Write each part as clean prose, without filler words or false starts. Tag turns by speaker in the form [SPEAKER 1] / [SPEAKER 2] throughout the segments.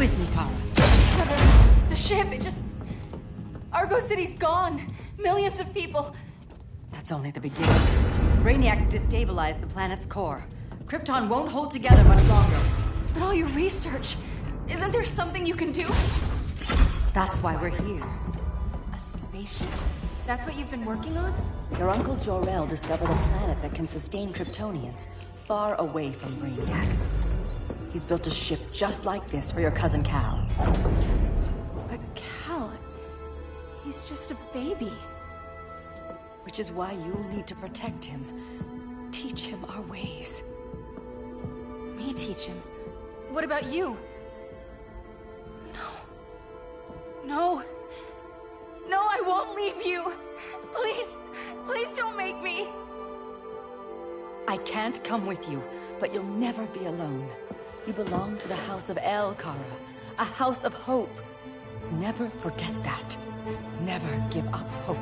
[SPEAKER 1] with me, Kara.
[SPEAKER 2] The ship, it just... Argo City's gone. Millions of people.
[SPEAKER 1] That's only the beginning. Brainiac's destabilized the planet's core. Krypton won't hold together much longer.
[SPEAKER 2] But all your research, isn't there something you can do?
[SPEAKER 1] That's why we're here.
[SPEAKER 2] A spaceship? That's what you've been working on?
[SPEAKER 1] Your Uncle Jor-El discovered a planet that can sustain Kryptonians, far away from Brainiac. He's built a ship just like this for your cousin Cal.
[SPEAKER 2] But Cal... he's just a baby.
[SPEAKER 1] Which is why you'll need to protect him. Teach him our ways.
[SPEAKER 2] Me teach him? What about you? No. No, I won't leave you. Please, please don't make me.
[SPEAKER 1] I can't come with you, but you'll never be alone. You belong to the House of El, Kara. A house of hope. Never forget that. Never give up hope.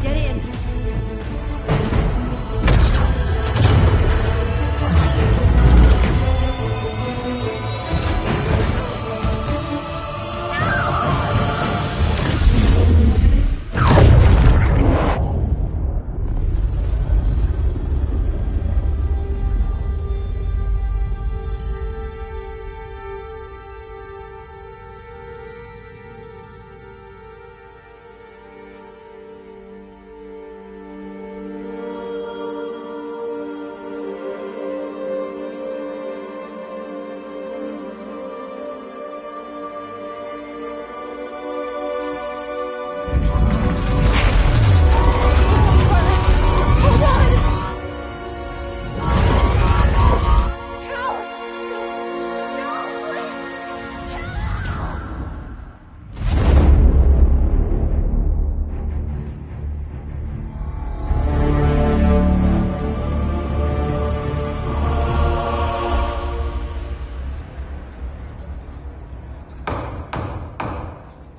[SPEAKER 1] Get in.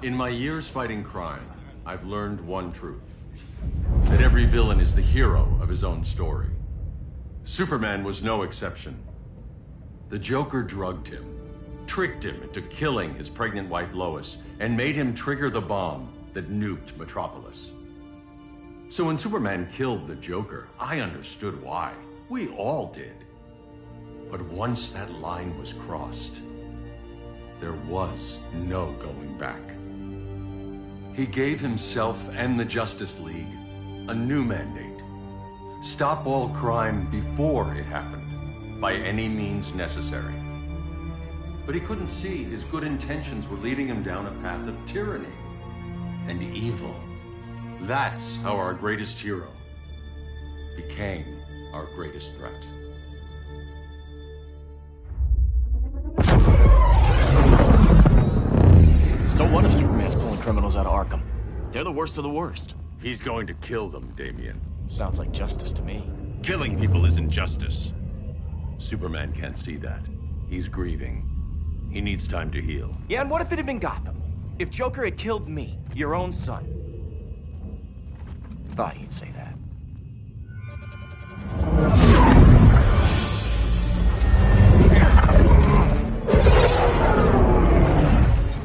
[SPEAKER 3] In my years fighting crime, I've learned one truth. That every villain is the hero of his own story. Superman was no exception. The Joker drugged him, tricked him into killing his pregnant wife Lois, and made him trigger the bomb that nuked Metropolis. So when Superman killed the Joker, I understood why. We all did. But once that line was crossed, there was no going back. He gave himself and the Justice League a new mandate. Stop all crime before it happened, by any means necessary. But he couldn't see his good intentions were leading him down a path of tyranny and evil. That's how our greatest hero became our greatest threat.
[SPEAKER 4] So what if Superman's pulling criminals out of Arkham? They're the worst of the worst.
[SPEAKER 3] He's going to kill them, Damian.
[SPEAKER 4] Sounds like justice to me.
[SPEAKER 3] Killing people isn't justice. Superman can't see that. He's grieving. He needs time to heal.
[SPEAKER 4] Yeah, and what if it had been Gotham? If Joker had killed me, your own son? Thought you'd say that.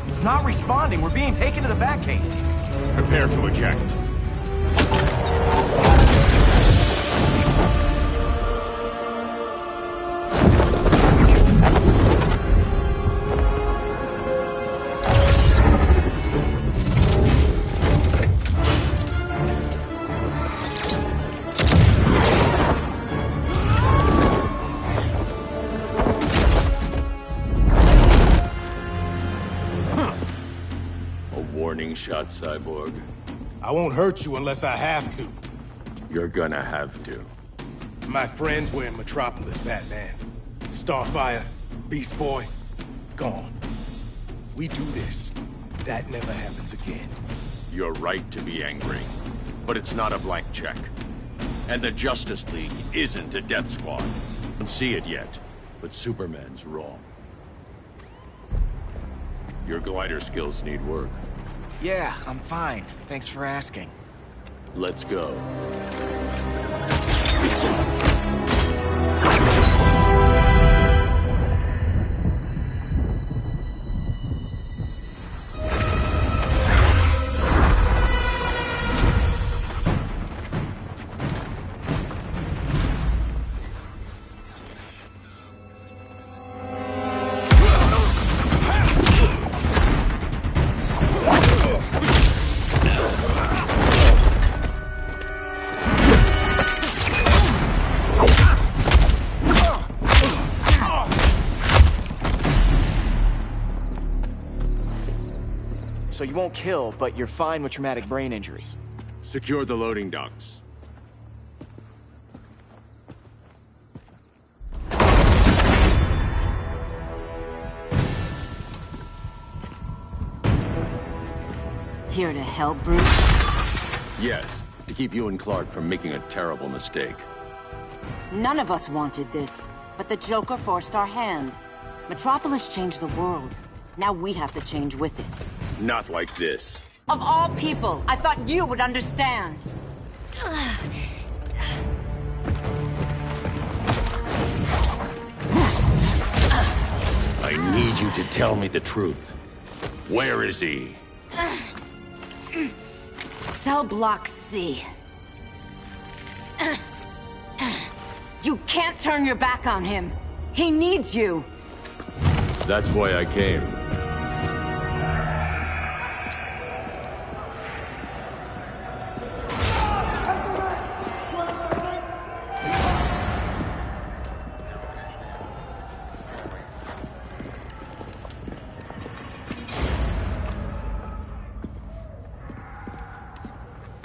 [SPEAKER 4] It's not responding. We're being taken to the Batcave.
[SPEAKER 3] Prepare to eject. Shot, Cyborg.
[SPEAKER 5] I won't hurt you unless I have to.
[SPEAKER 3] You're gonna have to.
[SPEAKER 5] My friends were in Metropolis, Batman. Starfire, Beast Boy, gone. We do this. That never happens again.
[SPEAKER 3] You're right to be angry, but it's not a blank check. And the Justice League isn't a death squad. Don't see it yet, but Superman's wrong. Your glider skills need work.
[SPEAKER 4] Yeah, I'm fine. Thanks for asking.
[SPEAKER 3] Let's go.
[SPEAKER 4] So you won't kill, but you're fine with traumatic brain injuries.
[SPEAKER 3] Secure the loading docks.
[SPEAKER 1] Here to help, Bruce?
[SPEAKER 3] Yes, to keep you and Clark from making a terrible mistake.
[SPEAKER 1] None of us wanted this, but the Joker forced our hand. Metropolis changed the world. Now we have to change with it.
[SPEAKER 3] Not like this.
[SPEAKER 1] Of all people, I thought you would understand.
[SPEAKER 3] I need you to tell me the truth. Where is he?
[SPEAKER 1] Cell Block C. You can't turn your back on him. He needs you.
[SPEAKER 3] That's why I came.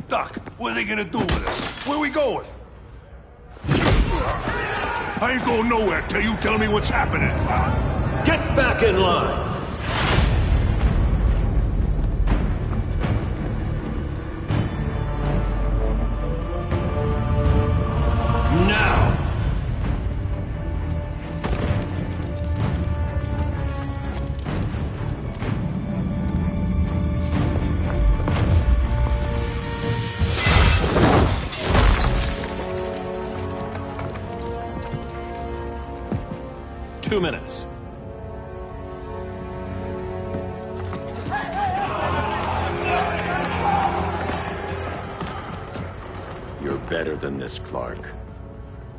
[SPEAKER 6] Doc, what are they gonna do with us? Where we going? I ain't going nowhere till you tell me what's happening.
[SPEAKER 3] Get back in line! Now!
[SPEAKER 7] 2 minutes.
[SPEAKER 3] You're better than this, Clark.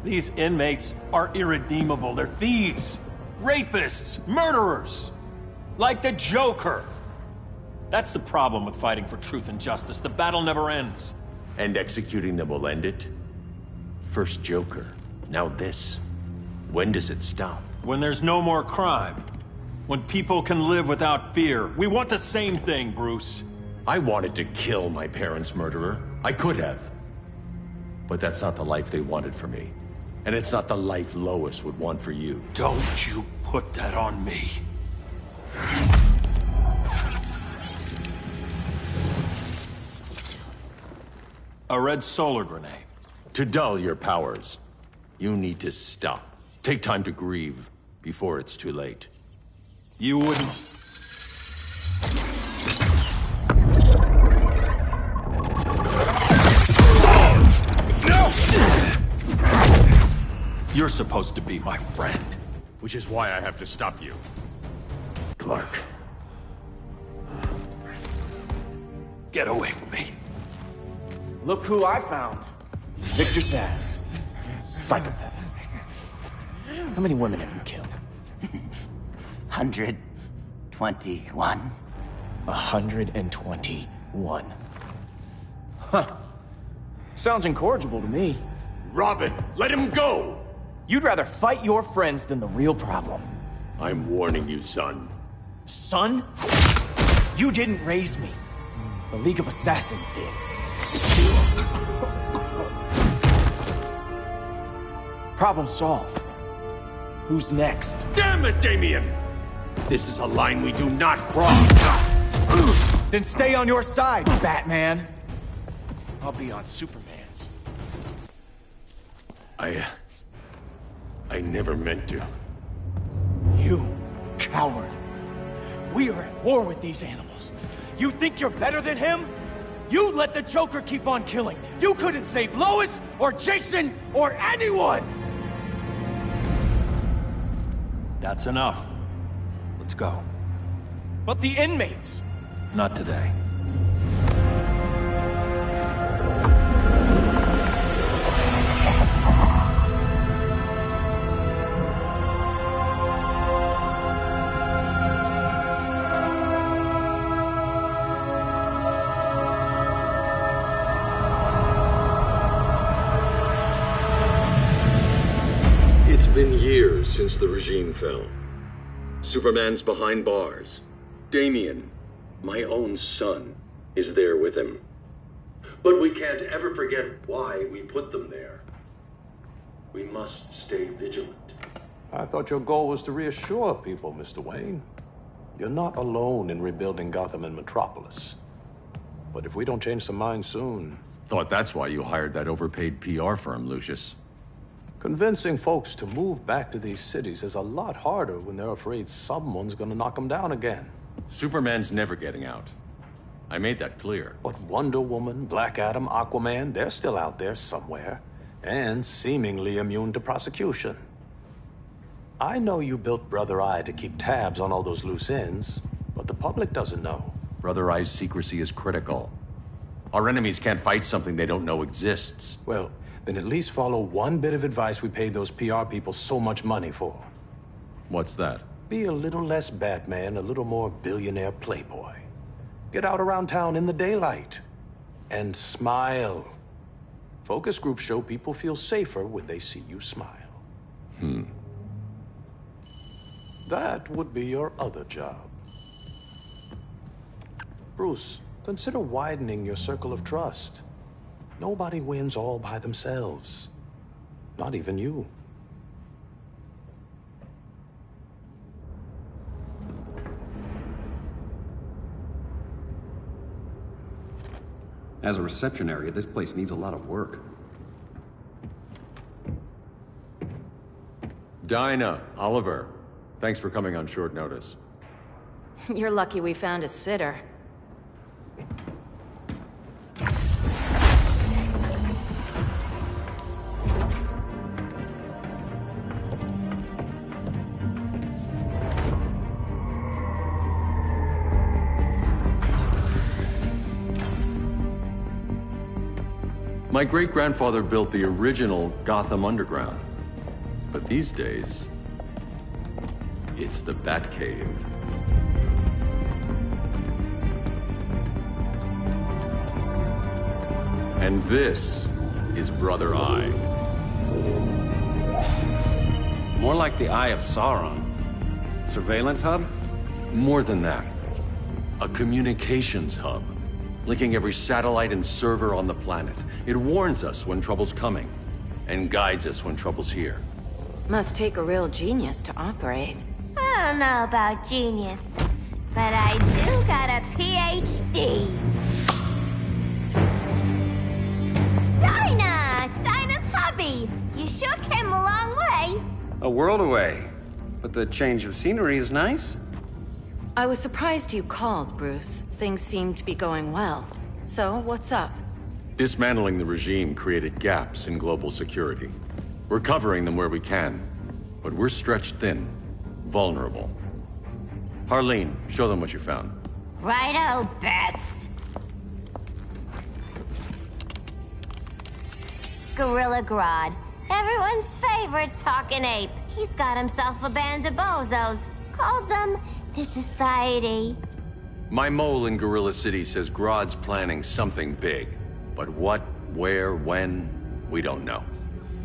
[SPEAKER 7] These inmates are irredeemable. They're thieves, rapists, murderers. Like the Joker. That's the problem with fighting for truth and justice. The battle never ends.
[SPEAKER 3] And executing them will end it? First Joker, now this. When does it stop?
[SPEAKER 7] When there's no more crime. When people can live without fear. We want the same thing, Bruce.
[SPEAKER 3] I wanted to kill my parents' murderer. I could have. But that's not the life they wanted for me. And it's not the life Lois would want for you.
[SPEAKER 7] Don't you put that on me. A red solar grenade.
[SPEAKER 3] To dull your powers, you need to stop. Take time to grieve before it's too late.
[SPEAKER 7] You wouldn't... No! You're supposed to be my friend.
[SPEAKER 3] Which is why I have to stop you. Clark.
[SPEAKER 7] Get away from me.
[SPEAKER 4] Look who I found. Victor Zsasz. Psychopath. How many women have you killed?
[SPEAKER 8] 121.
[SPEAKER 4] 121. Huh. Sounds incorrigible to me.
[SPEAKER 3] Robin, let him go!
[SPEAKER 4] You'd rather fight your friends than the real problem.
[SPEAKER 3] I'm warning you, son.
[SPEAKER 4] Son? You didn't raise me. The League of Assassins did. Problem solved. Who's next?
[SPEAKER 3] Damn it, Damien! This is a line we do not cross.
[SPEAKER 4] Then stay on your side, Batman. I'll be on Superman's.
[SPEAKER 3] I never meant to.
[SPEAKER 4] You coward. We are at war with these animals. You think you're better than him? You let the Joker keep on killing. You couldn't save Lois, or Jason, or anyone!
[SPEAKER 7] That's enough. Let's go.
[SPEAKER 4] But the inmates...
[SPEAKER 7] Not today.
[SPEAKER 3] It's been years since the regime fell. Superman's behind bars. Damien, My own son is there with him. But we can't ever forget why we put them there. We must stay vigilant.
[SPEAKER 9] I thought your goal was to reassure people, Mr. Wayne. You're not alone in rebuilding Gotham and Metropolis. But if we don't change some minds soon...
[SPEAKER 3] Thought that's why you hired that overpaid PR firm, Lucius.
[SPEAKER 9] Convincing folks to move back to these cities is a lot harder when they're afraid someone's gonna knock them down again.
[SPEAKER 3] Superman's never getting out. I made that clear.
[SPEAKER 9] But Wonder Woman, Black Adam, Aquaman, they're still out there somewhere. And seemingly immune to prosecution. I know you built Brother Eye to keep tabs on all those loose ends, but the public doesn't know.
[SPEAKER 3] Brother Eye's secrecy is critical. Our enemies can't fight something they don't know exists.
[SPEAKER 9] Well, then at least follow one bit of advice we paid those PR people so much money for.
[SPEAKER 3] What's that?
[SPEAKER 9] Be a little less Batman, a little more billionaire playboy. Get out around town in the daylight. And smile. Focus groups show people feel safer when they see you smile. That would be your other job. Bruce, consider widening your circle of trust. Nobody wins all by themselves. Not even you.
[SPEAKER 10] As a reception area, this place needs a lot of work.
[SPEAKER 3] Dinah, Oliver, thanks for coming on short notice.
[SPEAKER 2] You're lucky we found a sitter.
[SPEAKER 3] My great-grandfather built the original Gotham Underground. But these days, it's the Batcave. And this is Brother Eye.
[SPEAKER 10] More like the Eye of Sauron. Surveillance hub?
[SPEAKER 3] More than that. A communications hub. Linking every satellite and server on the planet. It warns us when trouble's coming, and guides us when trouble's here.
[SPEAKER 2] Must take a real genius to operate.
[SPEAKER 11] I don't know about genius, but I do got a PhD. Dinah's hubby! You sure came a long way.
[SPEAKER 10] A world away. But the change of scenery is nice.
[SPEAKER 2] I was surprised you called, Bruce. Things seem to be going well. So, what's up?
[SPEAKER 3] Dismantling the regime created gaps in global security. We're covering them where we can, but we're stretched thin, vulnerable. Harleen, show them what you found.
[SPEAKER 11] Righto, Bats. Gorilla Grodd. Everyone's favorite talking ape. He's got himself a band of bozos. Calls them the Society.
[SPEAKER 3] My mole in Gorilla City says Grodd's planning something big. But what, where, when, we don't know.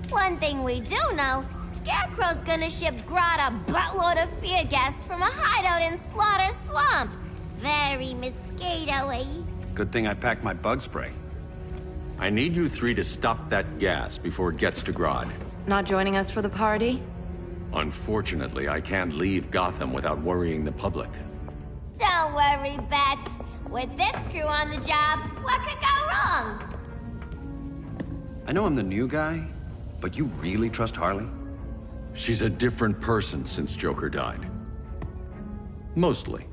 [SPEAKER 11] One thing we do know, Scarecrow's gonna ship Grodd a buttload of fear gas from a hideout in Slaughter Swamp. Very mosquito-y.
[SPEAKER 10] Good thing I packed my bug spray.
[SPEAKER 3] I need you three to stop that gas before it gets to Grodd.
[SPEAKER 2] Not joining us for the party?
[SPEAKER 3] Unfortunately, I can't leave Gotham without worrying the public.
[SPEAKER 11] Don't worry, Bats. With this crew on the job, what could go wrong?
[SPEAKER 10] I know I'm the new guy, but you really trust Harley?
[SPEAKER 3] She's a different person since Joker died. Mostly.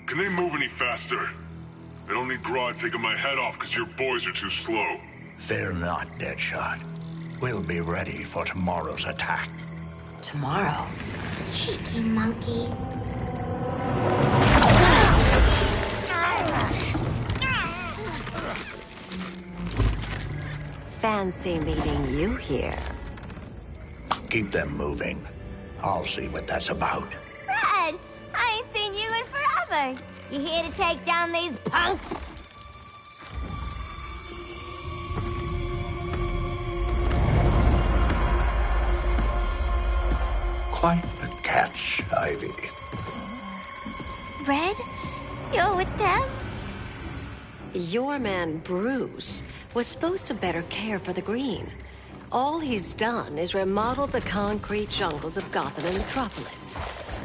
[SPEAKER 6] Can they move any faster? I don't need Grodd taking my head off because your boys are too slow.
[SPEAKER 12] Fear not, Deadshot. We'll be ready for tomorrow's attack.
[SPEAKER 2] Tomorrow?
[SPEAKER 11] Cheeky monkey.
[SPEAKER 2] Fancy meeting you here.
[SPEAKER 12] Keep them moving. I'll see what that's about.
[SPEAKER 11] Red, I ain't seen you in forever. You here to take down these punks?
[SPEAKER 12] quite a catch, Ivy.
[SPEAKER 11] Red? You're with them?
[SPEAKER 13] Your man, Bruce, was supposed to better care for the Green. All he's done is remodel the concrete jungles of Gotham and Metropolis.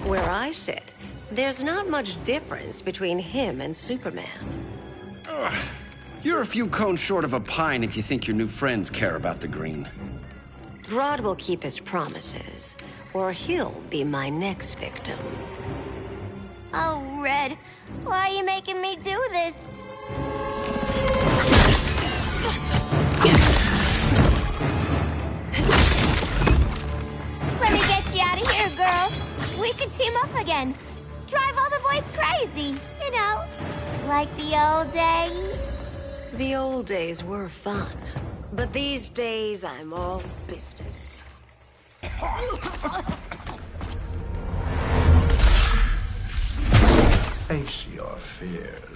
[SPEAKER 13] Where I sit, there's not much difference between him and Superman.
[SPEAKER 10] You're a few cones short of a pine if you think your new friends care about the Green.
[SPEAKER 13] Grodd will keep his promises, or he'll be my next victim.
[SPEAKER 11] Oh, Red, why are you making me do this? Let me get you out of here, girl. We can team up again. Drive all the boys crazy, you know, like the old days.
[SPEAKER 13] The old days were fun, but these days I'm all business.
[SPEAKER 12] Face your fears.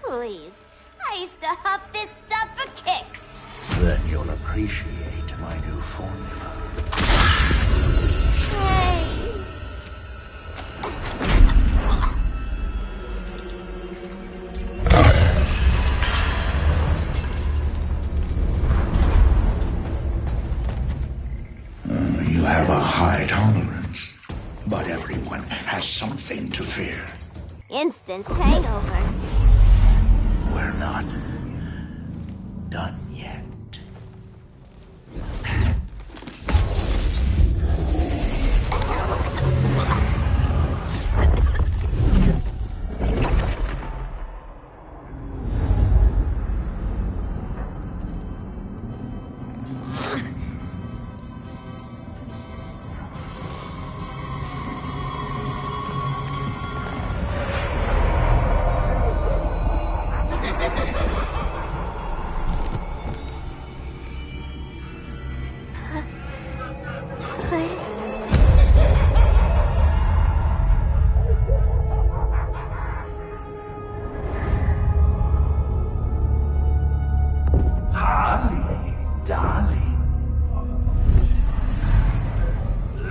[SPEAKER 11] Please, I used to huff this stuff for kicks.
[SPEAKER 12] Then you'll appreciate my new formula.
[SPEAKER 11] Hey.
[SPEAKER 12] You have a high tolerance, but everyone has something to fear.
[SPEAKER 11] Instant hangover.
[SPEAKER 12] We're not done yet.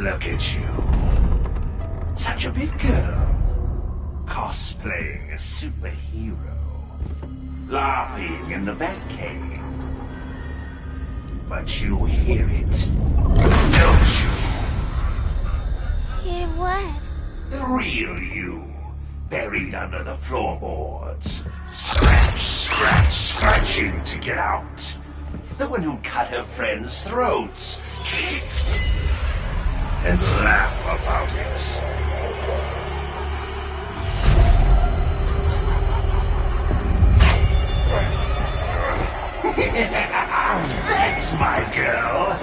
[SPEAKER 12] Look at you. Such a big girl. Cosplaying a superhero. LARPing in the Batcave. But you hear it, don't you?
[SPEAKER 11] Hear what?
[SPEAKER 12] The real you. Buried under the floorboards. Scratch, scratch, scratching to get out. The one who cut her friends' throats. And laugh about it. That's my girl.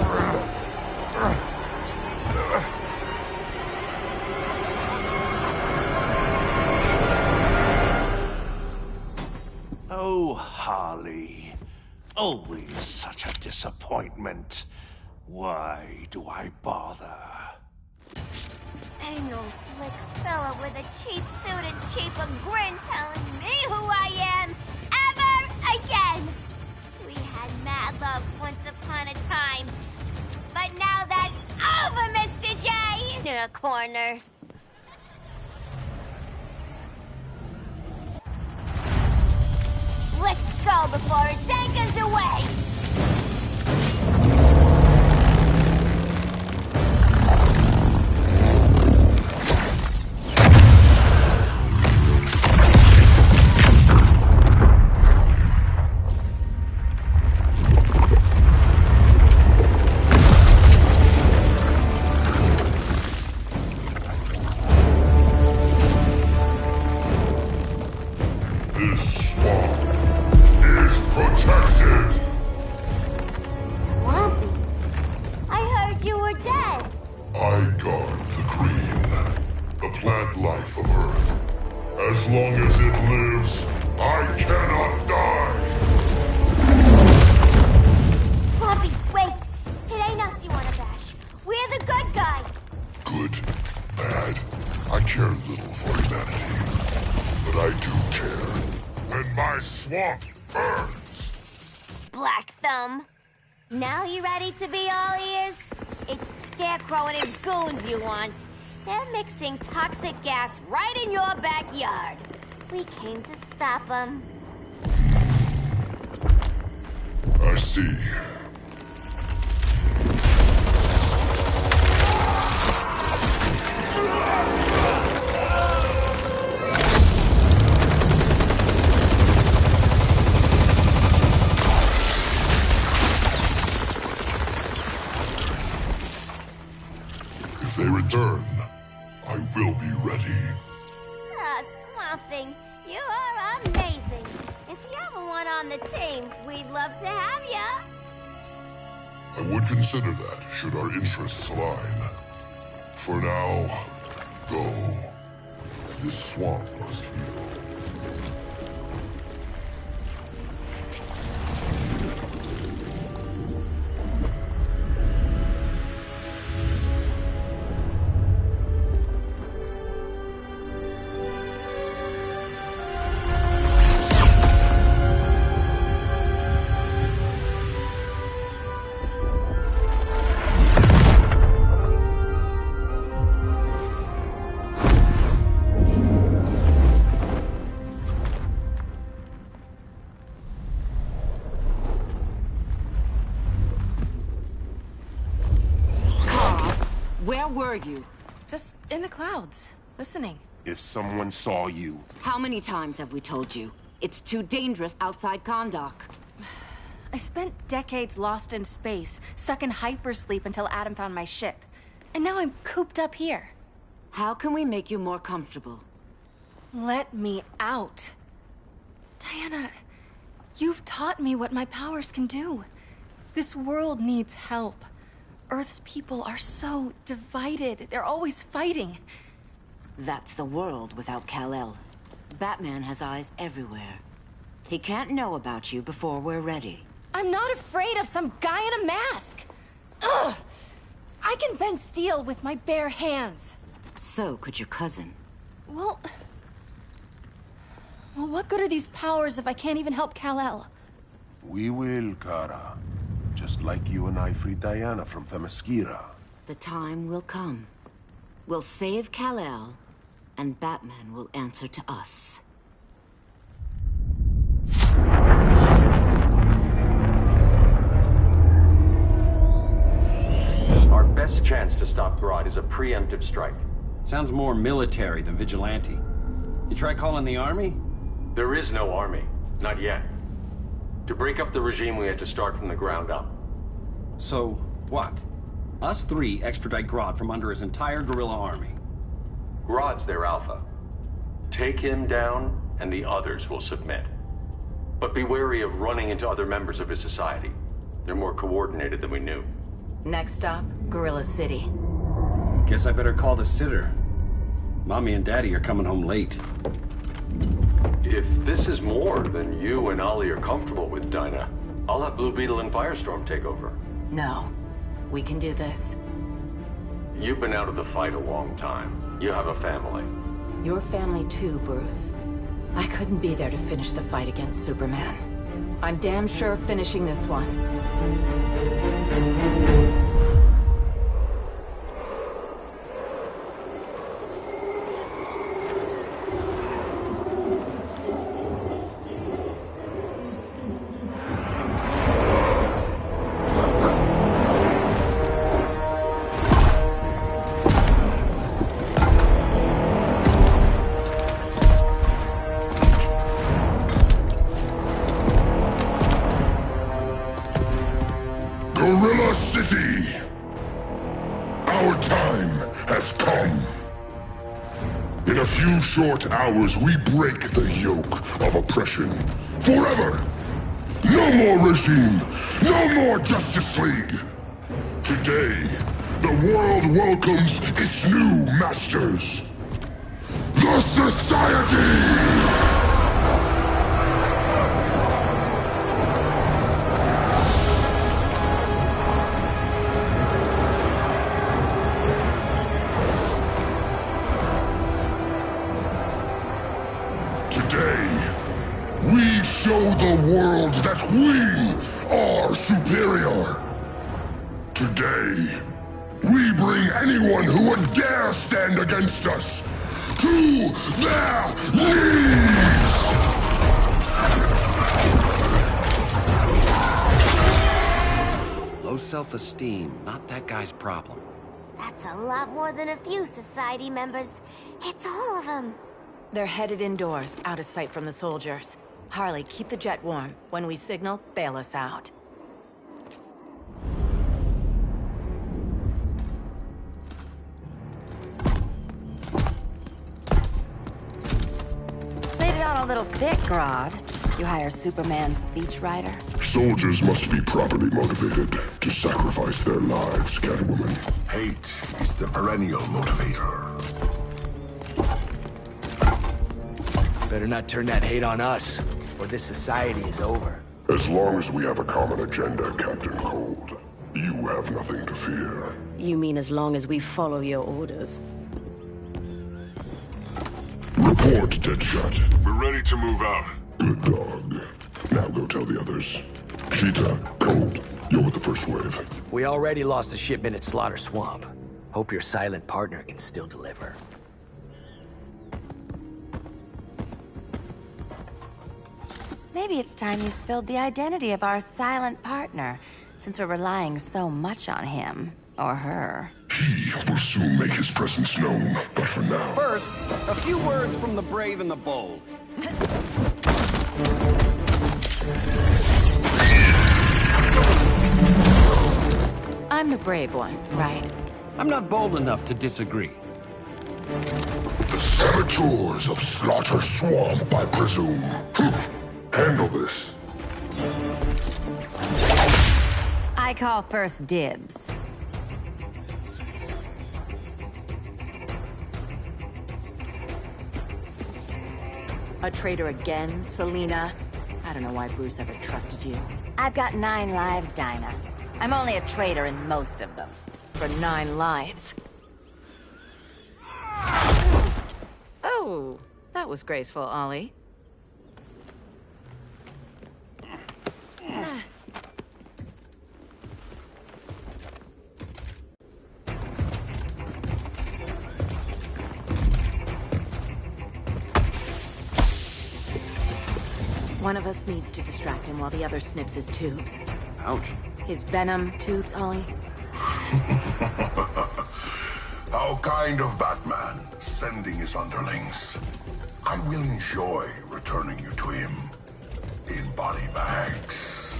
[SPEAKER 12] Oh, Harley. Always such a disappointment. Why do I bother?
[SPEAKER 11] Ain't no slick fella with a cheap suit and cheaper grin telling me who I am ever again. We had mad love once upon a time, but now that's over, Mr. J. In a corner. Let's go before it daggers away.
[SPEAKER 6] This swamp is protected.
[SPEAKER 11] Swampy? I heard you were dead.
[SPEAKER 6] I guard the green, the plant life of Earth. As long as it lives, I cannot die.
[SPEAKER 11] Swampy, wait. It ain't us you wanna bash. We're the good guys.
[SPEAKER 6] Good, bad, I care little for humanity. But I do care. And my swamp burns.
[SPEAKER 11] Black Thumb. Now you ready to be all ears? It's Scarecrow and his goons you want. They're mixing toxic gas right in your backyard. We came to stop them.
[SPEAKER 6] I see. If they return, I will be ready.
[SPEAKER 11] Ah, Swamp Thing, you are amazing. If you ever want on the team, we'd love to have ya.
[SPEAKER 6] I would consider that, should our interests align. For now, go. This swamp must heal.
[SPEAKER 1] Where were you?
[SPEAKER 2] Just in the clouds, listening.
[SPEAKER 5] If someone saw you...
[SPEAKER 1] How many times have we told you? It's too dangerous outside Kahndaq.
[SPEAKER 2] I spent decades lost in space, stuck in hypersleep until Adam found my ship. And now I'm cooped up here.
[SPEAKER 1] How can we make you more comfortable?
[SPEAKER 2] Let me out. Diana, you've taught me what my powers can do. This world needs help. Earth's people are so divided. They're always fighting.
[SPEAKER 1] That's the world without Kal-El. Batman has eyes everywhere. He can't know about you before we're ready.
[SPEAKER 2] I'm not afraid of some guy in a mask. Ugh! I can bend steel with my bare hands.
[SPEAKER 1] So could your cousin.
[SPEAKER 2] Well, what good are these powers if I can't even help Kal-El?
[SPEAKER 5] We will, Kara. Just like you and I freed Diana from Themyscira.
[SPEAKER 1] The time will come. We'll save Kal-El, and Batman will answer to us.
[SPEAKER 3] Our best chance to stop Grodd is a preemptive strike.
[SPEAKER 10] Sounds more military than vigilante. You try calling the army?
[SPEAKER 3] There is no army. Not yet. To break up the regime, we had to start from the ground up.
[SPEAKER 10] So, what? Us three extradite Grodd from under his entire guerrilla army.
[SPEAKER 3] Grodd's their alpha. Take him down, and the others will submit. But be wary of running into other members of his society. They're more coordinated than we knew.
[SPEAKER 1] Next stop, Gorilla City.
[SPEAKER 10] Guess I better call the sitter. Mommy and Daddy are coming home late.
[SPEAKER 3] If this is more than you and Ollie are comfortable with, Dinah, I'll have Blue Beetle and Firestorm take over.
[SPEAKER 1] No. We can do this.
[SPEAKER 3] You've been out of the fight a long time. You have a family.
[SPEAKER 1] Your family too, Bruce. I couldn't be there to finish the fight against Superman. I'm damn sure finishing this one.
[SPEAKER 6] Gorilla City! Our time has come. In a few short hours, we break the yoke of oppression. Forever! No more regime! No more Justice League! Today, the world welcomes its new masters. The Society! Today, we show the world that we are superior. Today, we bring anyone who would dare stand against us to their knees!
[SPEAKER 10] Low self-esteem, not that guy's problem.
[SPEAKER 11] That's a lot more than a few society members. It's all of them.
[SPEAKER 1] They're headed indoors, out of sight from the soldiers. Harley, keep the jet warm. When we signal, bail us out. Laid it on a little thick, Grodd. You hire Superman's speechwriter?
[SPEAKER 6] Soldiers must be properly motivated to sacrifice their lives, Catwoman.
[SPEAKER 12] Hate is the perennial motivator.
[SPEAKER 4] Better not turn that hate on us, or this society is over.
[SPEAKER 6] As long as we have a common agenda, Captain Cold, you have nothing to fear.
[SPEAKER 1] You mean as long as we follow your orders?
[SPEAKER 6] Report, Deadshot.
[SPEAKER 12] We're ready to move out.
[SPEAKER 6] Good dog. Now go tell the others. Cheetah, Cold, you're with the first wave.
[SPEAKER 4] We already lost a shipment at Slaughter Swamp. Hope your silent partner can still deliver.
[SPEAKER 1] Maybe it's time you spilled the identity of our silent partner, since we're relying so much on him. Or her.
[SPEAKER 6] He will soon make his presence known, but for now...
[SPEAKER 10] First, a few words from the brave and the bold.
[SPEAKER 1] I'm the brave one, right?
[SPEAKER 10] I'm not bold enough to disagree.
[SPEAKER 6] The saboteurs of Slaughter Swamp, I presume. Handle this.
[SPEAKER 1] I call first dibs. A traitor again, Selina? I don't know why Bruce ever trusted you. I've got 9 lives, Dinah. I'm only a traitor in most of them. For 9 lives. Oh, that was graceful, Ollie. One of us needs to distract him while the other snips his tubes.
[SPEAKER 10] Ouch.
[SPEAKER 1] His venom tubes, Ollie.
[SPEAKER 12] How kind of Batman, sending his underlings. I will enjoy returning you to him in body bags.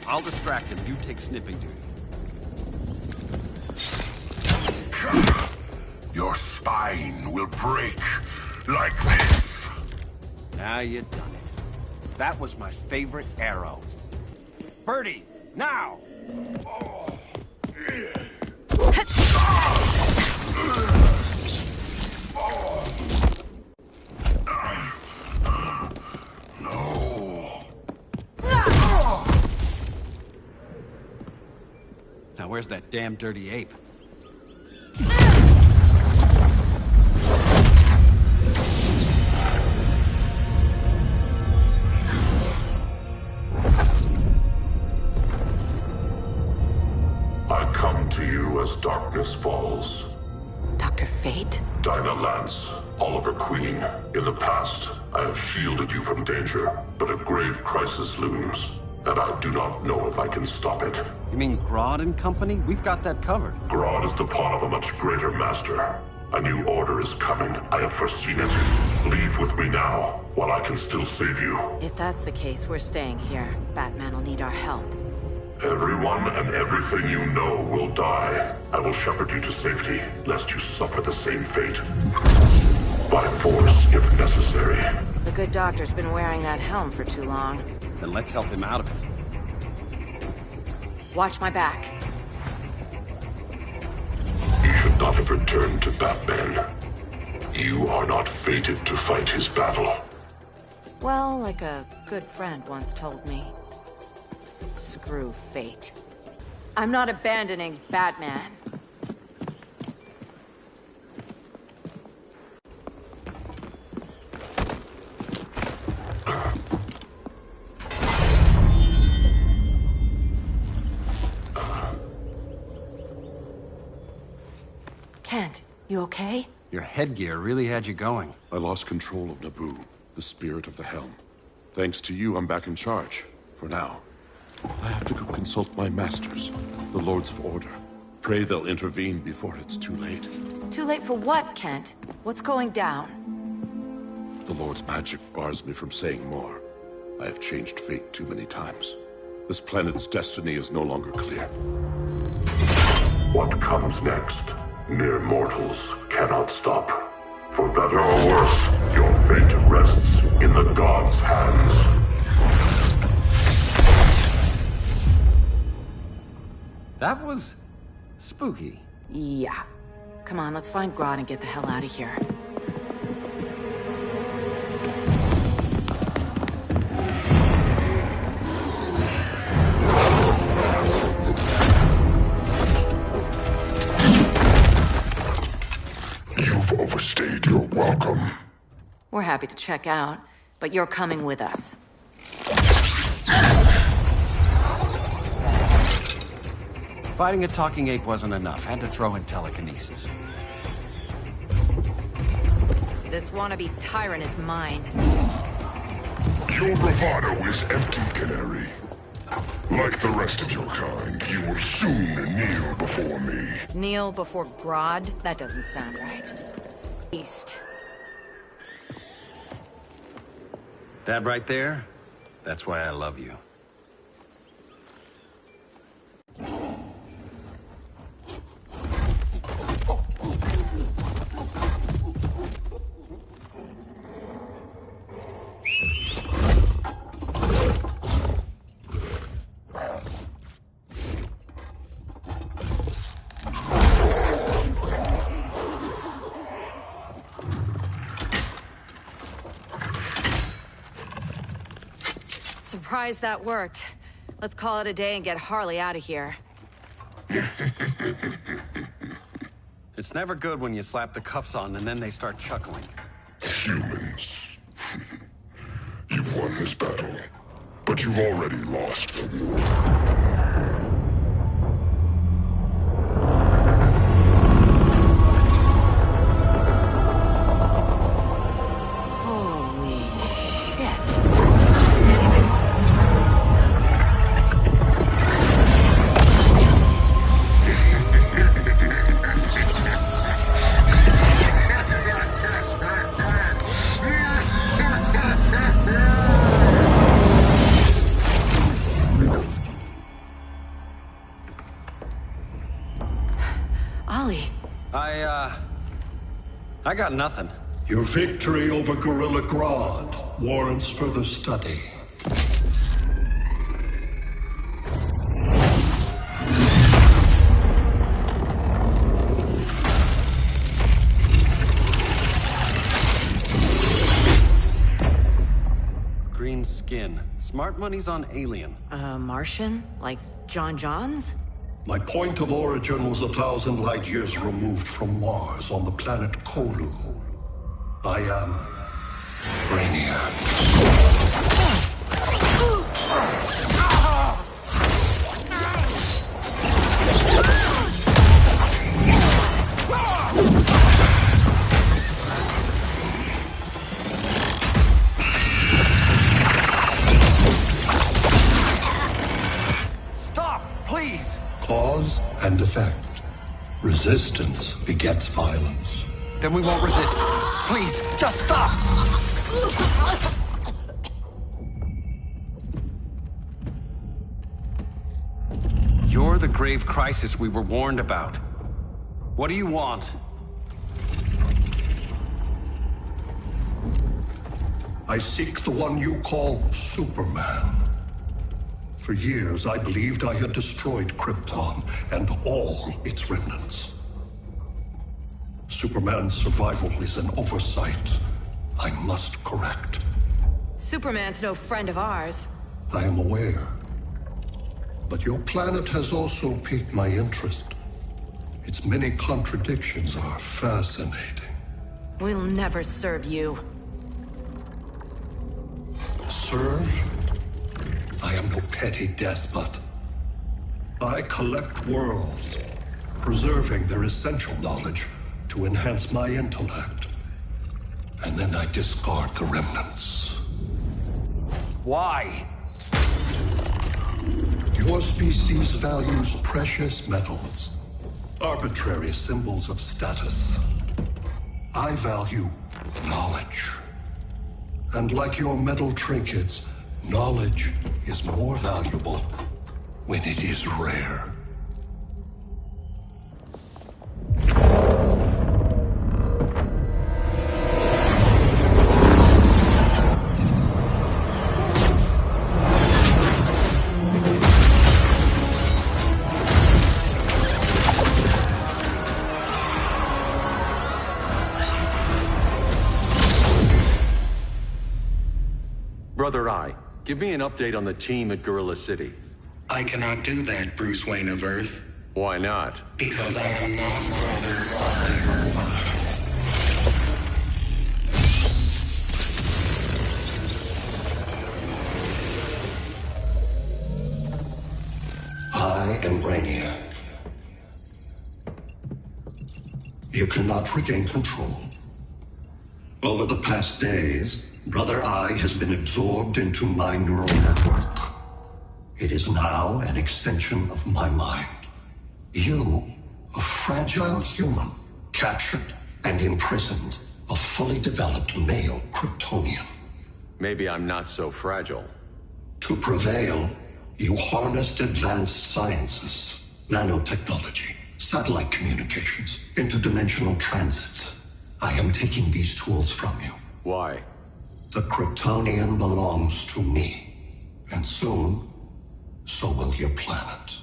[SPEAKER 10] I'll distract him. You take snipping duty.
[SPEAKER 12] Your spine will break like this.
[SPEAKER 10] Now you done it. That was my favorite arrow. Birdie, now!
[SPEAKER 12] No.
[SPEAKER 10] Now where's that damn dirty ape?
[SPEAKER 6] To you as darkness falls.
[SPEAKER 1] Dr. Fate?
[SPEAKER 6] Dinah Lance, Oliver Queen. In the past, I have shielded you from danger, but a grave crisis looms, and I do not know if I can stop it.
[SPEAKER 10] You mean Grodd and company? We've got that covered.
[SPEAKER 6] Grodd is the pawn of a much greater master. A new order is coming. I have foreseen it. Leave with me now, while I can still save you.
[SPEAKER 1] If that's the case, we're staying here. Batman will need our help.
[SPEAKER 6] Everyone and everything you know will die. I will shepherd you to safety, lest you suffer the same fate. By force, if necessary.
[SPEAKER 1] The good doctor's been wearing that helm for too long.
[SPEAKER 10] Then let's help him out of it.
[SPEAKER 1] Watch my back.
[SPEAKER 6] You should not have returned to Batman. You are not fated to fight his battle.
[SPEAKER 1] Well, like a good friend once told me. Screw fate. I'm not abandoning Batman. Kent, you okay?
[SPEAKER 10] Your headgear really had you going.
[SPEAKER 6] I lost control of Naboo, the spirit of the helm. Thanks to you, I'm back in charge. For now. I have to go consult my masters, the Lords of Order. Pray they'll intervene before it's too late.
[SPEAKER 1] Too late for what, Kent? What's going down?
[SPEAKER 6] The Lord's magic bars me from saying more. I have changed fate too many times. This planet's destiny is no longer clear. What comes next, mere mortals cannot stop. For better or worse, your fate rests in the gods' hands.
[SPEAKER 10] That was spooky.
[SPEAKER 1] Yeah. Come on, let's find Grodd and get the hell out of here.
[SPEAKER 6] You've overstayed your welcome.
[SPEAKER 1] We're happy to check out, but you're coming with us.
[SPEAKER 10] Fighting a talking ape wasn't enough. Had to throw in telekinesis.
[SPEAKER 1] This wannabe tyrant is mine.
[SPEAKER 6] Your bravado is empty, Canary. Like the rest of your kind, you will soon kneel before me.
[SPEAKER 1] Kneel before Grodd? That doesn't sound right. East.
[SPEAKER 10] That right there? That's why I love you.
[SPEAKER 1] Surprised that worked. Let's call it a day and get Harley out of here.
[SPEAKER 10] It's never good when you slap the cuffs on and then they start chuckling.
[SPEAKER 6] Humans. You've won this battle, but you've already lost the war.
[SPEAKER 10] I got nothing.
[SPEAKER 14] Your victory over Gorilla Grodd warrants further study.
[SPEAKER 10] Green skin. Smart money's on alien.
[SPEAKER 1] Martian? Like John Johns?
[SPEAKER 14] My point of origin was 1,000 light years removed from Mars on the planet Kolu. I am Brainiac.
[SPEAKER 10] Stop, please!
[SPEAKER 14] Cause and effect. Resistance begets violence.
[SPEAKER 10] Then we won't resist. Please, just stop! You're the grave crisis we were warned about. What do you want?
[SPEAKER 14] I seek the one you call Superman. For years, I believed I had destroyed Krypton and all its remnants. Superman's survival is an oversight I must correct.
[SPEAKER 1] Superman's no friend of ours.
[SPEAKER 14] I am aware. But your planet has also piqued my interest. Its many contradictions are fascinating.
[SPEAKER 1] We'll never serve you.
[SPEAKER 14] Serve? I am no petty despot. I collect worlds. Preserving their essential knowledge to enhance my intellect. And then I discard the remnants.
[SPEAKER 10] Why?
[SPEAKER 14] Your species values precious metals, arbitrary symbols of status. I value knowledge. And like your metal trinkets, knowledge is more valuable when it is rare.
[SPEAKER 3] Brother Eye, give me an update on the team at Gorilla City.
[SPEAKER 15] I cannot do that, Bruce Wayne of Earth.
[SPEAKER 3] Why not?
[SPEAKER 15] Because I am not Brother Eye.
[SPEAKER 14] I am Brainiac. You cannot regain control. Over the past days, Brother Eye has been absorbed into my neural network. It is now an extension of my mind. You, a fragile human, captured and imprisoned a fully developed male Kryptonian.
[SPEAKER 3] Maybe I'm not so fragile.
[SPEAKER 14] To prevail, you harnessed advanced sciences, nanotechnology, satellite communications, interdimensional transit. I am taking these tools from you.
[SPEAKER 3] Why?
[SPEAKER 14] The Kryptonian belongs to me. And soon, so will your planet.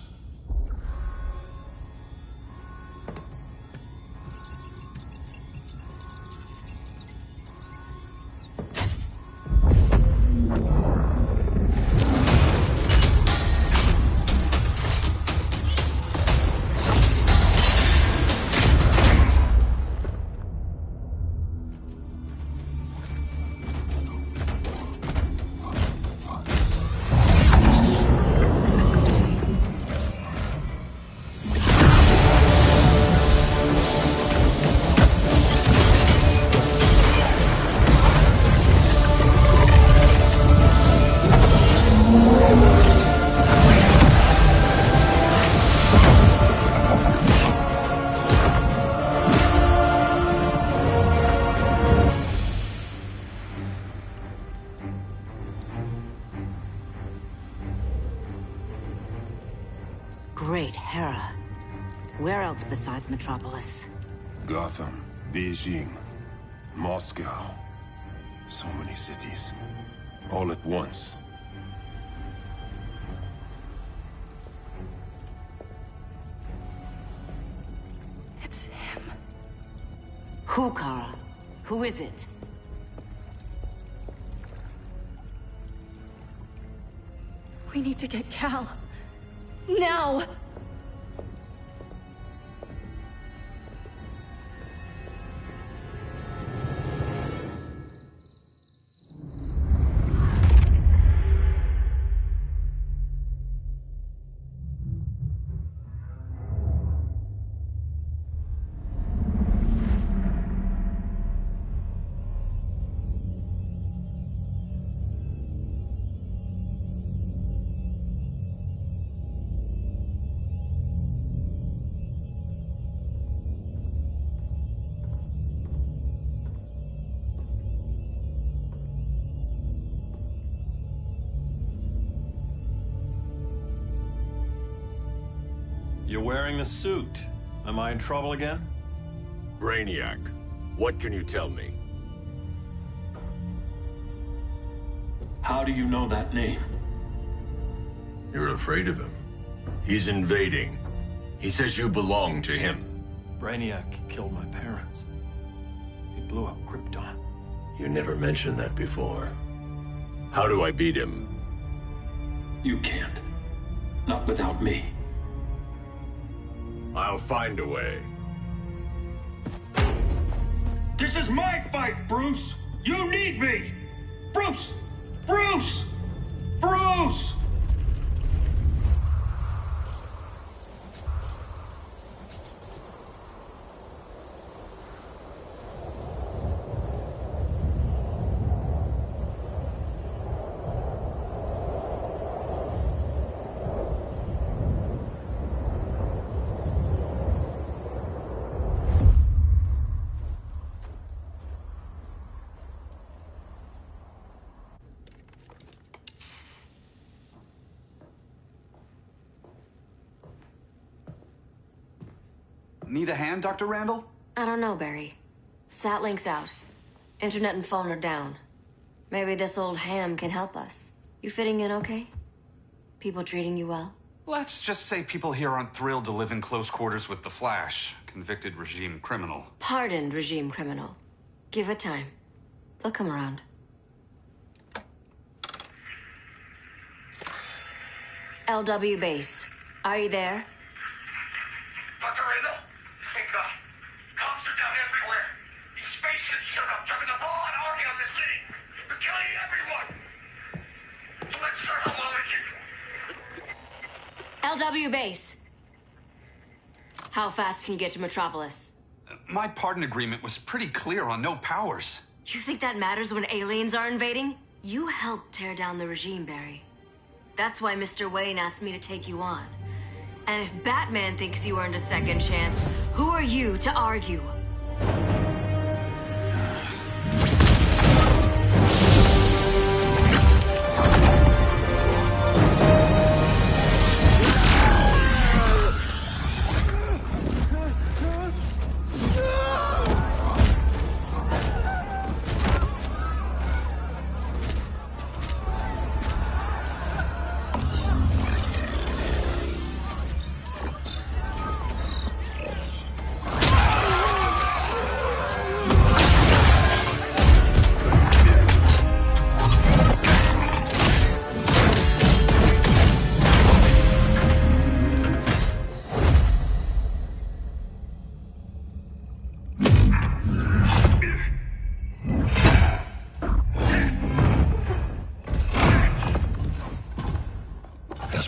[SPEAKER 16] Great Hera. Where else besides Metropolis?
[SPEAKER 6] Gotham, Beijing, Moscow. So many cities. All at once.
[SPEAKER 16] It's him. Who, Kara? Who is it?
[SPEAKER 2] We need to get Cal. Now!
[SPEAKER 7] You're wearing the suit. Am I in trouble again?
[SPEAKER 17] Brainiac, what can you tell me?
[SPEAKER 7] How do you know that name?
[SPEAKER 17] You're afraid of him. He's invading. He says you belong to him.
[SPEAKER 7] Brainiac killed my parents. He blew up Krypton.
[SPEAKER 17] You never mentioned that before. How do I beat him?
[SPEAKER 7] You can't. Not without me.
[SPEAKER 17] I'll find a way.
[SPEAKER 7] This is my fight, Bruce! You need me! Bruce! Bruce! Bruce!
[SPEAKER 18] Need a hand, Dr. Randall?
[SPEAKER 13] I don't know, Barry. Satlink's out. Internet and phone are down. Maybe this old ham can help us. You fitting in okay? People treating you well?
[SPEAKER 18] Let's just say people here aren't thrilled to live in close quarters with the Flash, convicted regime criminal.
[SPEAKER 13] Pardoned regime criminal. Give it time. They'll come around. LW base. Are you there?
[SPEAKER 12] Dr. Randall? Comms are down everywhere. These spaceships showed up, driving the ball and army on this city. They're killing everyone. I'm not sure how long I can...
[SPEAKER 13] LW base. How fast can you get to Metropolis?
[SPEAKER 18] My pardon agreement was pretty clear on no powers.
[SPEAKER 13] You think that matters when aliens are invading? You helped tear down the regime, Barry. That's why Mr. Wayne asked me to take you on. And if Batman thinks you earned a second chance, who are you to argue?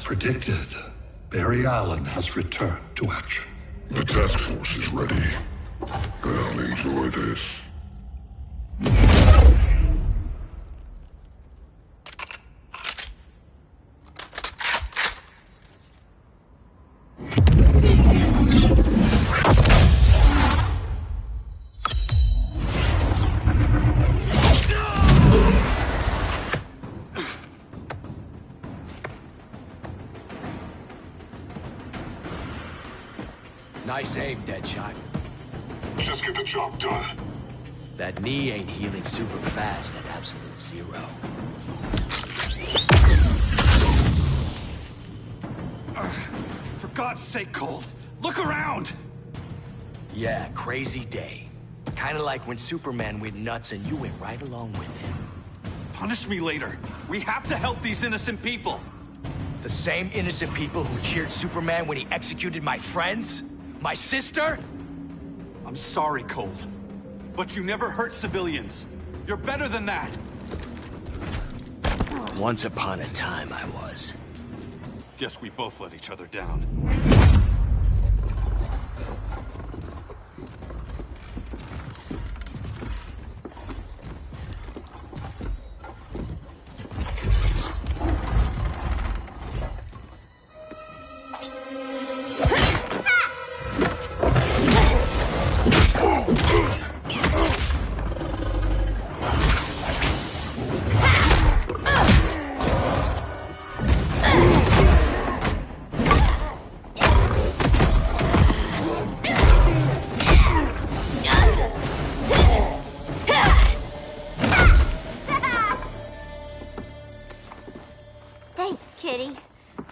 [SPEAKER 14] Predicted, Barry Allen has returned to action.
[SPEAKER 6] The task force is ready. I'll enjoy this.
[SPEAKER 19] Nice aim, Deadshot.
[SPEAKER 6] Just get the job done.
[SPEAKER 19] That knee ain't healing super fast at absolute zero.
[SPEAKER 18] For God's sake, Cold, look around!
[SPEAKER 19] Yeah, crazy day. Kinda like when Superman went nuts and you went right along with him.
[SPEAKER 18] Punish me later. We have to help these innocent people.
[SPEAKER 19] The same innocent people who cheered Superman when he executed my friends? My sister?
[SPEAKER 18] I'm sorry, Cold. But you never hurt civilians. You're better than that.
[SPEAKER 19] Once upon a time, I was.
[SPEAKER 18] Guess we both let each other down.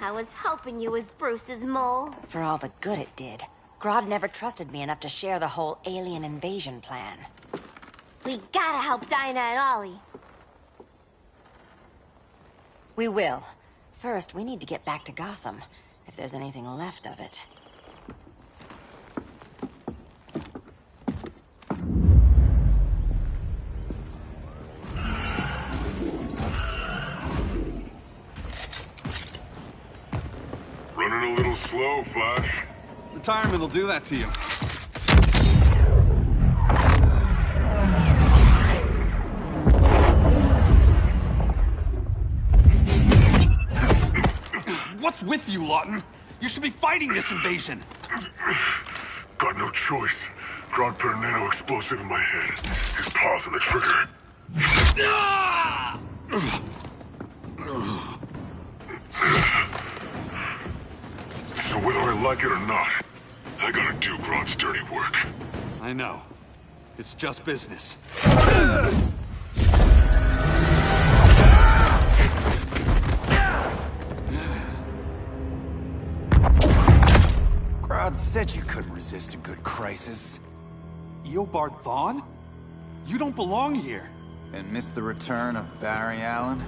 [SPEAKER 11] I was hoping you was Bruce's mole.
[SPEAKER 16] For all the good it did. Grodd never trusted me enough to share the whole alien invasion plan.
[SPEAKER 11] We gotta help Dinah and Ollie.
[SPEAKER 16] We will. First, we need to get back to Gotham, if there's anything left of it.
[SPEAKER 6] Running a little slow, Flash.
[SPEAKER 18] Retirement will do that to you. What's with you, Lawton? You should be fighting this invasion.
[SPEAKER 6] Got no choice. Grodd put a nano-explosive in my head. His paws on the trigger. So whether I like it or not, I
[SPEAKER 15] I gotta do Grodd's dirty work.
[SPEAKER 18] I know. It's just business.
[SPEAKER 20] Grodd said you couldn't resist a good crisis.
[SPEAKER 18] Eobard Thawne? You don't belong here.
[SPEAKER 20] And miss the return of Barry Allen?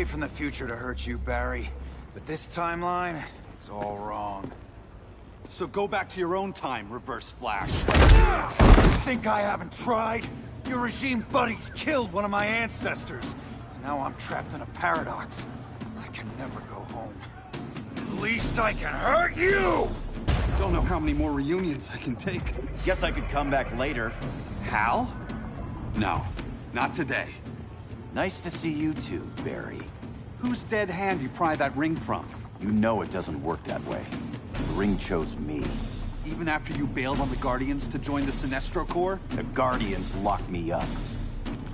[SPEAKER 20] From the future to hurt you, Barry. But this timeline, it's all wrong.
[SPEAKER 18] So go back to your own time, Reverse Flash.
[SPEAKER 20] Think I haven't tried? Your regime buddies killed one of my ancestors. And now I'm trapped in a paradox. I can never go home. At least I can hurt you!
[SPEAKER 18] Don't know how many more reunions I can take.
[SPEAKER 21] Guess I could come back later.
[SPEAKER 18] Hal? No, not today.
[SPEAKER 20] Nice to see you too, Barry.
[SPEAKER 18] Whose dead hand you pry that ring from?
[SPEAKER 20] You know it doesn't work that way. The ring chose me.
[SPEAKER 18] Even after you bailed on the Guardians to join the Sinestro Corps?
[SPEAKER 20] The Guardians locked me up.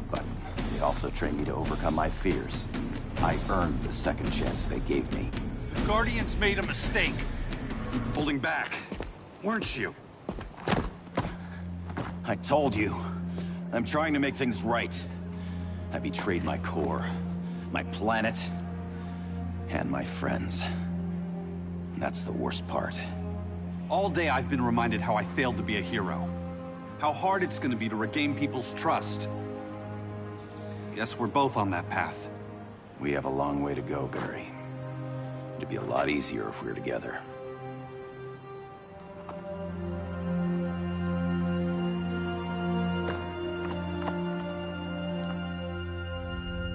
[SPEAKER 20] But they also trained me to overcome my fears. I earned the second chance they gave me.
[SPEAKER 18] The Guardians made a mistake. Holding back, weren't you?
[SPEAKER 20] I told you. I'm trying to make things right. I betrayed my Corps, my planet, and my friends. And that's the worst part.
[SPEAKER 18] All day I've been reminded how I failed to be a hero. How hard it's gonna be to regain people's trust. Guess we're both on that path.
[SPEAKER 20] We have a long way to go, Barry. It'd be a lot easier if we were together.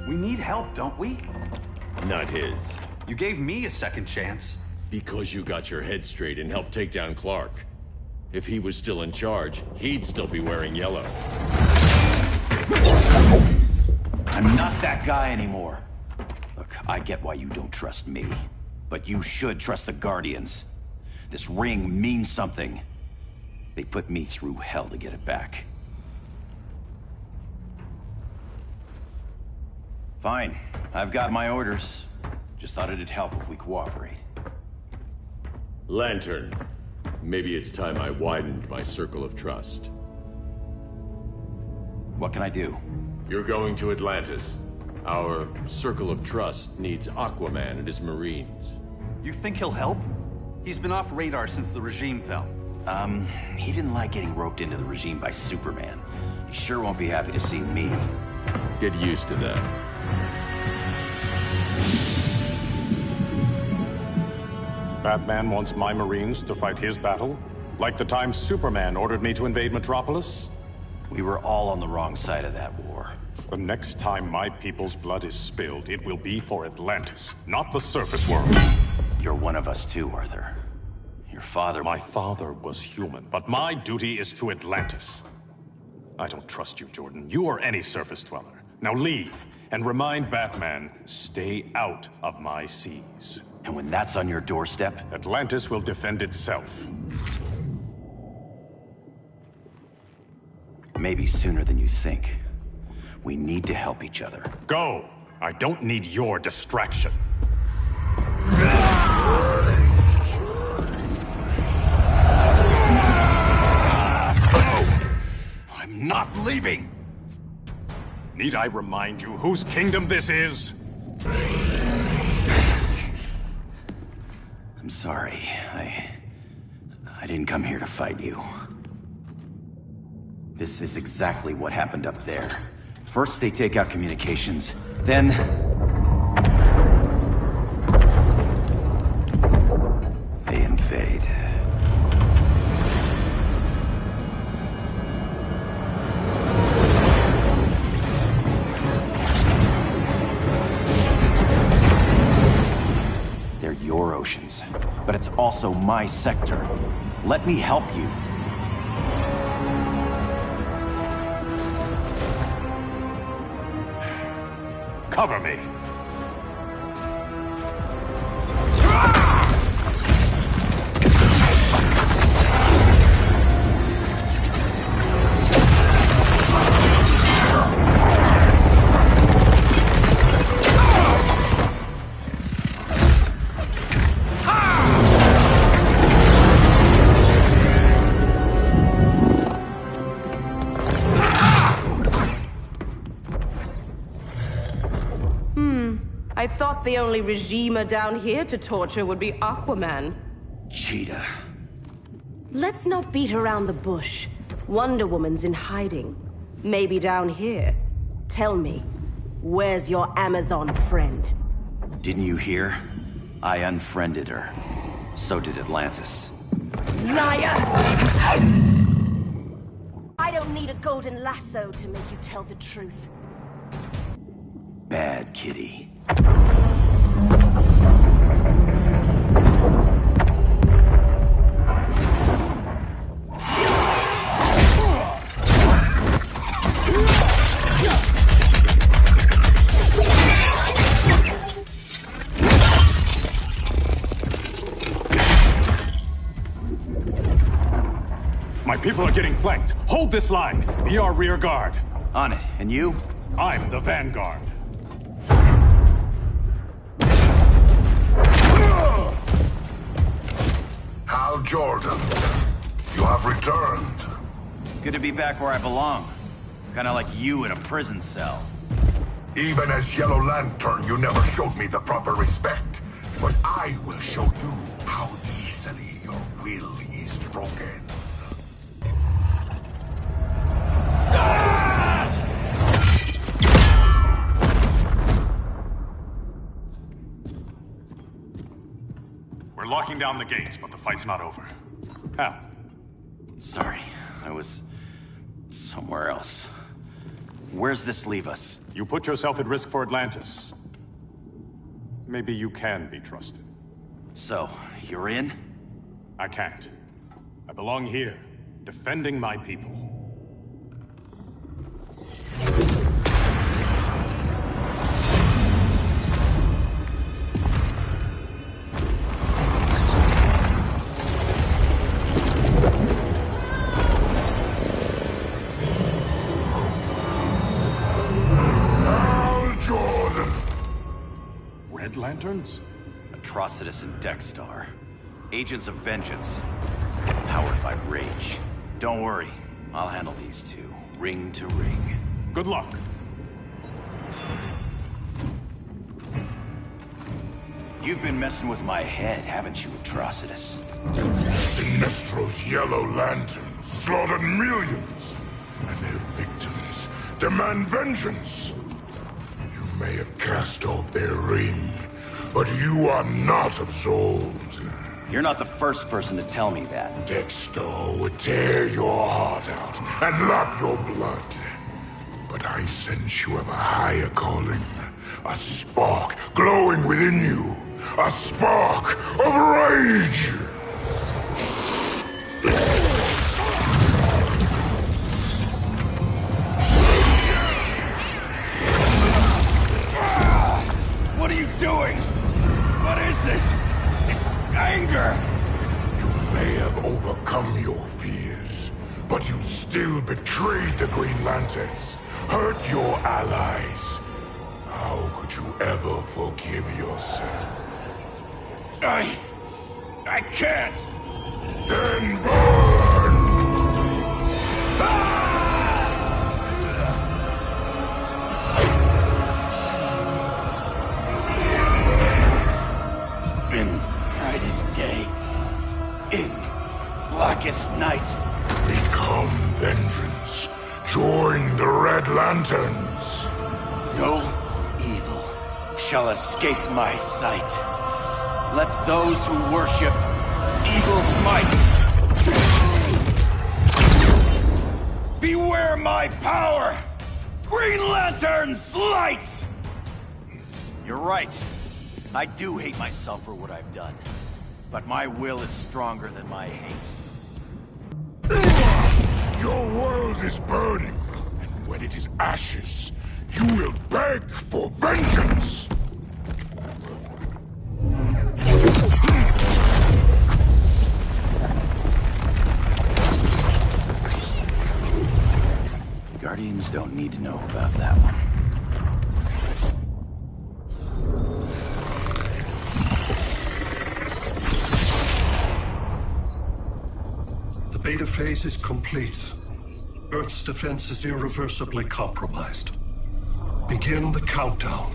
[SPEAKER 18] We need help, don't we?
[SPEAKER 3] Not his.
[SPEAKER 18] You gave me a second chance.
[SPEAKER 3] Because you got your head straight and helped take down Clark. If he was still in charge, he'd still be wearing yellow.
[SPEAKER 20] I'm not that guy anymore. Look, I get why you don't trust me. But you should trust the Guardians. This ring means something. They put me through hell to get it back. Fine. I've got my orders. Just thought it'd help if we cooperate.
[SPEAKER 3] Lantern. Maybe it's time I widened my circle of trust.
[SPEAKER 20] What can I do?
[SPEAKER 3] You're going to Atlantis. Our circle of trust needs Aquaman and his Marines.
[SPEAKER 18] You think he'll help? He's been off radar since the regime fell.
[SPEAKER 20] He didn't like getting roped into the regime by Superman. He sure won't be happy to see me.
[SPEAKER 3] Get used to that.
[SPEAKER 7] Batman wants my Marines to fight his battle? Like the time Superman ordered me to invade Metropolis?
[SPEAKER 20] We were all on the wrong side of that war.
[SPEAKER 7] The next time my people's blood is spilled, it will be for Atlantis, not the surface world.
[SPEAKER 20] You're one of us too, Arthur. Your father...
[SPEAKER 7] My father was human, but my duty is to Atlantis. I don't trust you, Jordan. You or any surface dweller. Now leave, and remind Batman, stay out of my seas.
[SPEAKER 20] And when that's on your doorstep?
[SPEAKER 7] Atlantis will defend itself.
[SPEAKER 20] Maybe sooner than you think. We need to help each other.
[SPEAKER 7] Go! I don't need your distraction.
[SPEAKER 20] I'm not leaving!
[SPEAKER 7] Need I remind you whose kingdom this is?
[SPEAKER 20] I'm sorry. I didn't come here to fight you. This is exactly what happened up there. First they take out communications, then... they invade. They're your oceans, but it's also my sector. Let me help you.
[SPEAKER 7] Cover me.
[SPEAKER 8] I thought the only regimer down here to torture would be Aquaman.
[SPEAKER 20] Cheetah.
[SPEAKER 8] Let's not beat around the bush. Wonder Woman's in hiding. Maybe down here. Tell me, where's your Amazon friend?
[SPEAKER 20] Didn't you hear? I unfriended her. So did Atlantis.
[SPEAKER 8] Liar! I don't need a golden lasso to make you tell the truth.
[SPEAKER 20] Bad kitty.
[SPEAKER 7] My people are getting flanked. Hold this line. Be our rear guard.
[SPEAKER 20] On it. And you?
[SPEAKER 7] I'm the vanguard.
[SPEAKER 6] Hal Jordan, you have returned.
[SPEAKER 20] Good to be back where I belong. Kinda like you in a prison cell.
[SPEAKER 6] Even as Yellow Lantern, you never showed me the proper respect. But I will show you how easily your will is broken.
[SPEAKER 7] We're locking down the gates, but the fight's not over. Hal.
[SPEAKER 20] Sorry, I was somewhere else. Where's this leave us?
[SPEAKER 7] You put yourself at risk for Atlantis. Maybe you can be trusted.
[SPEAKER 20] So, you're in?
[SPEAKER 7] I can't. I belong here, defending my people. Lanterns?
[SPEAKER 20] Atrocitus and Dexstar. Agents of Vengeance. Powered by rage. Don't worry, I'll handle these two, ring to ring.
[SPEAKER 7] Good luck.
[SPEAKER 20] You've been messing with my head, haven't you, Atrocitus?
[SPEAKER 6] Sinestro's Yellow Lanterns slaughtered millions, and their victims demand vengeance. You may have cast off their ring, but you are not absolved.
[SPEAKER 20] You're not the first person to tell me that.
[SPEAKER 6] Dexter would tear your heart out and lap your blood. But I sense you have a higher calling. A spark glowing within you. A spark of rage!
[SPEAKER 20] What are you doing? What is this? This anger!
[SPEAKER 6] You may have overcome your fears, but you still betrayed the Green Lanterns, hurt your allies. How could you ever forgive yourself?
[SPEAKER 20] I can't!
[SPEAKER 6] Then burn!
[SPEAKER 15] Red Lanterns.
[SPEAKER 20] No evil shall escape my sight. Let those who worship evil's might beware my power! Green Lantern's light! You're right. I do hate myself for what I've done. But my will is stronger than my hate.
[SPEAKER 15] Your world is burning, and when it is ashes, you will beg for vengeance!
[SPEAKER 20] The Guardians don't need to know about that one.
[SPEAKER 14] The beta phase is complete. Earth's defense is irreversibly compromised. Begin the countdown.